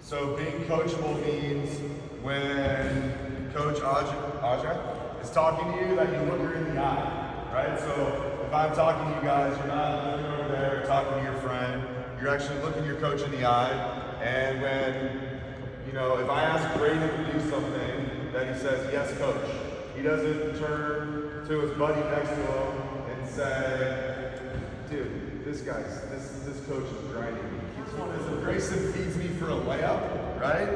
So being coachable means when Coach Ajay is talking to you that you look her in the eye, right? So if I'm talking to you guys, you're not looking over there talking to your friend, you're actually looking your coach in the eye. And when, if I ask Brayden to do something that he says, yes, coach, he doesn't turn to his buddy next to him and say, dude, this coach is grinding me. If Grayson feeds me for a layup, right?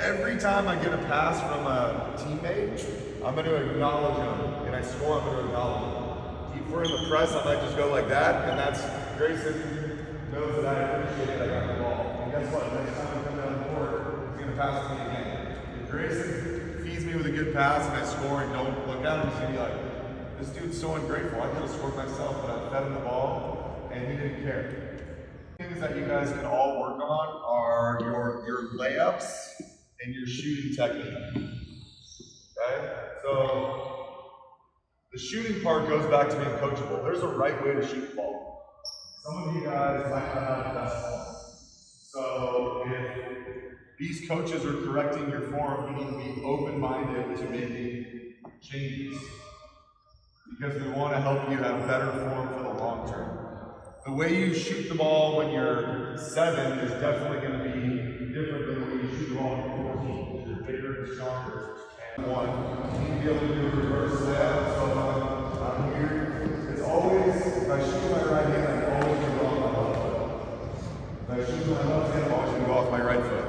Every time I get a pass from a teammate, I'm going to acknowledge him. And I score, I'm going to acknowledge him. If we're in the press, I might just go like that, and that's Grayson knows that I appreciate it, I got the ball. And guess what? Next time I come down the court, he's going to pass to me again. If Grayson feeds me with a good pass and I score and don't look at him, he's going to be like, this dude's so ungrateful. I could have scored myself, but I fed him the ball, and he didn't care. Things that you guys can all work on are your layups and your shooting technique. Okay? So the shooting part goes back to being coachable. There's a right way to shoot the ball. Some of you guys might not have the best ball. So if these coaches are correcting your form, you need to be open-minded to making changes. Because we want to help you have better form for the long term. The way you shoot the ball when you're 7 is definitely going to be different than the way you shoot the ball when you're 14. Because you're bigger and stronger. And 1, you need to be able to do a reverse layup. So I'm here. It's always, if I shoot with my right hand, I'm always going to go off my left foot. If I shoot with my left hand, I'm always going to go off my right foot.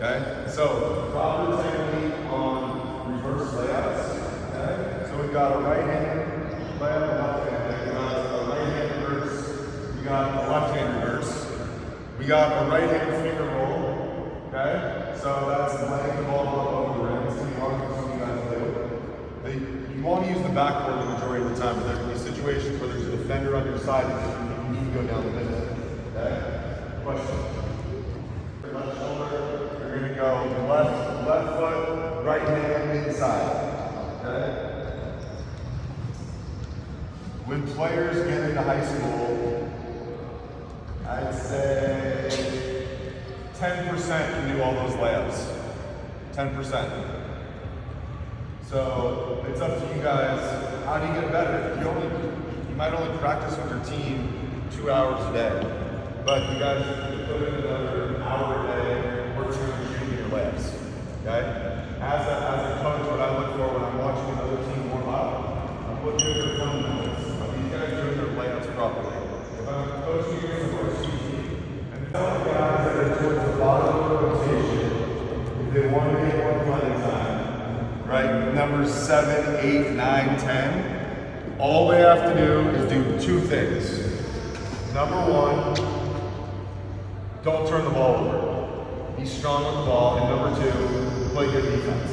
Okay? So proper technique on reverse layups. Okay? So we've got a right hand layup and left hand. A right hand reverse. We got a left hand reverse. We got a right hand finger roll. Okay? So that's laying the ball over the rim. It's going to be hard for some of you guys to do. You want to use the backboard the majority of the time, but there can be situations where there's a defender on your side and you need to go down the middle. Okay? Question. Left shoulder. You're going to go left foot, right hand inside. Okay? When players get into high school, I'd say 10% can do all those layups. 10%. So it's up to you guys. How do you get better? You might only practice with your team 2 hours a day, but you guys put in another hour a day working on shooting your layups. Okay? As a coach, what I look for when I'm watching another team warm up, I'm looking at their fundamentals. These guys doing their layups properly. If I'm coaching you in the team, and tell the guys that are towards the bottom of the rotation, if they want to get more playing time, right? Numbers 7, 8, 9, 10. All they have to do is do 2 things. Number 1, don't turn the ball over. Be strong with the ball. And number 2, play good defense.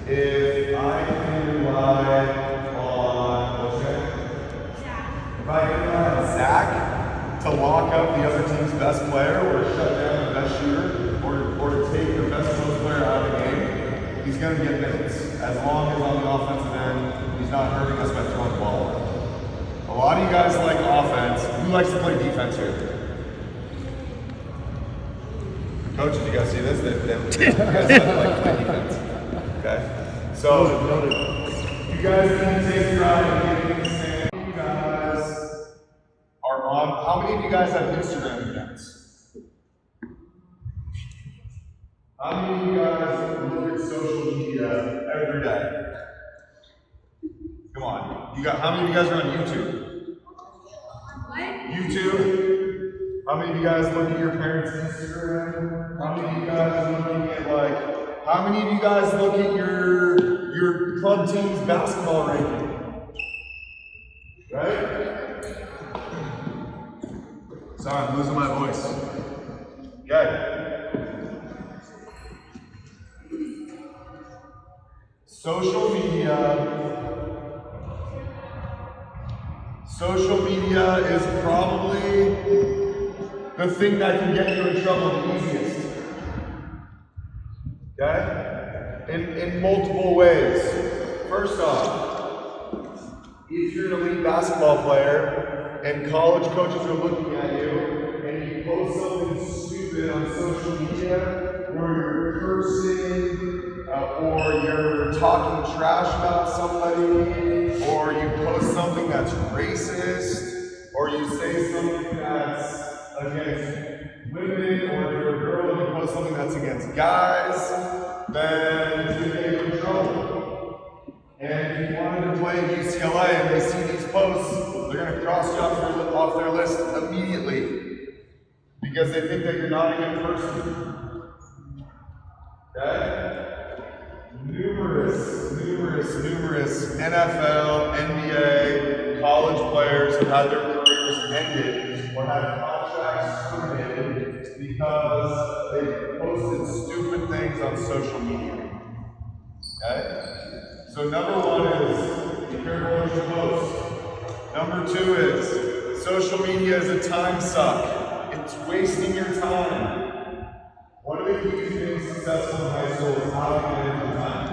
If I can rely if I can rely on Zach to lock up the other team's best player or to shut down the best shooter or to take the best post player out of the game, he's going to get minutes. As long as on the offensive end, he's not hurting us by throwing the ball away. A lot of you guys like offense. Who likes to play defense here? Coaches, you guys see this? You guys like to play defense. Okay? So, you guys need to take pride in getting the same. How many of you guys have Instagram accounts? How many of you guys look at social media every day? Come on. How many of you guys are on YouTube? What? YouTube? How many of you guys look at your parents' Instagram? How many of you guys are looking at how many of you guys look at your club team's basketball ranking? Right? Sorry, I'm losing my voice. Okay. Social media is probably the thing that can get you in trouble the easiest. Okay? In multiple ways. First off, if you're an elite basketball player, and college coaches are looking at you, and you post something stupid on social media where cursing, or you're talking trash about somebody, or you post something that's racist, or you say something that's against women, or if you're a girl and you post something that's against guys, then it's going to get you in trouble. And if you wanted to play at UCLA and they see these posts, they're going to cross you off their list immediately because they think that you're not a good person. Okay? Numerous NFL, NBA, college players have had their careers ended or had contracts terminated because they posted stupid things on social media. Okay? So number one is be careful what you post. Number two is social media is a time suck. It's wasting your time. One of the keys to being successful in high school is how to manage your time.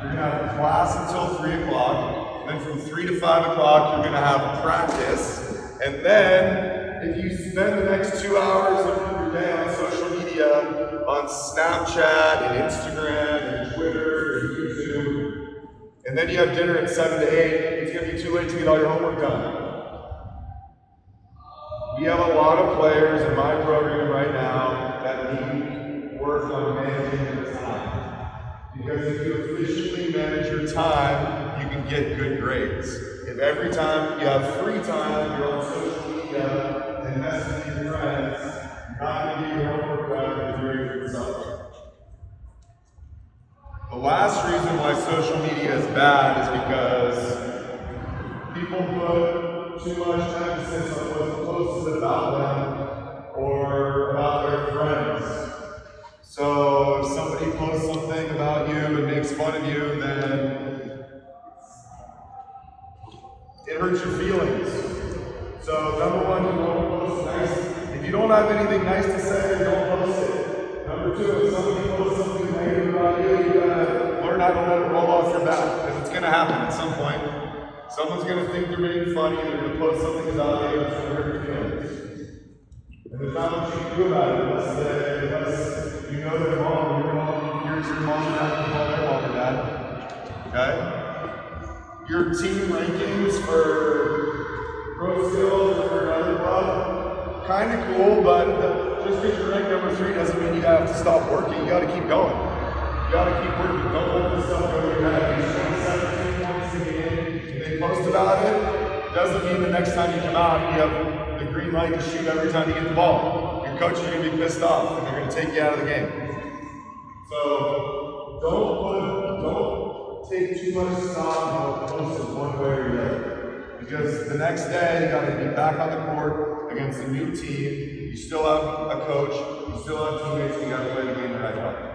You're going to have class until 3 o'clock, then from 3 to 5 o'clock you're going to have practice, and then if you spend the next 2 hours of your day on social media, on Snapchat and Instagram and Twitter and YouTube, and then you have dinner at 7 to 8, it's going to be too late to get all your homework done. We have a lot of players in my program right now that need work on managing their time. Because if you efficiently manage your time, you can get good grades. If every time you have free time, you're on social media and messing with your friends, you're not going to get your homework done and you're doing it yourself. The last reason why social media is bad is because people put too much emphasis on what's posted about them or about their friends. So if somebody posts something about you and makes fun of you, then it hurts your feelings. So number one, you want to post nice. If you don't have anything nice to say, don't post it. Number two, if somebody posts something negative about you, you gotta learn how to let it roll off your back, because it's gonna happen at some point. Someone's going to think you're being funny, they're going to post something about you, and it's going to hurt your feelings. And there's not much you can do about it unless you know they're wrong. Here's your mom and dad, you call their mom and dad. Okay? Your team rankings for ProSkills or for another club, kind of cool, but just because you're ranked number 3 doesn't mean you have to stop working. You got to keep going. You got to keep working. Don't let this stuff go to your head. You just 17 points in the game. Post about it, doesn't mean the next time you come out you have the green light to shoot every time you get the ball. Your coach is going to be pissed off and they're going to take you out of the game. So don't take too much stock in what posted one way or the other. Because the next day you got to be back on the court against a new team. You still have a coach, you still have teammates, and you got to play the game the right way.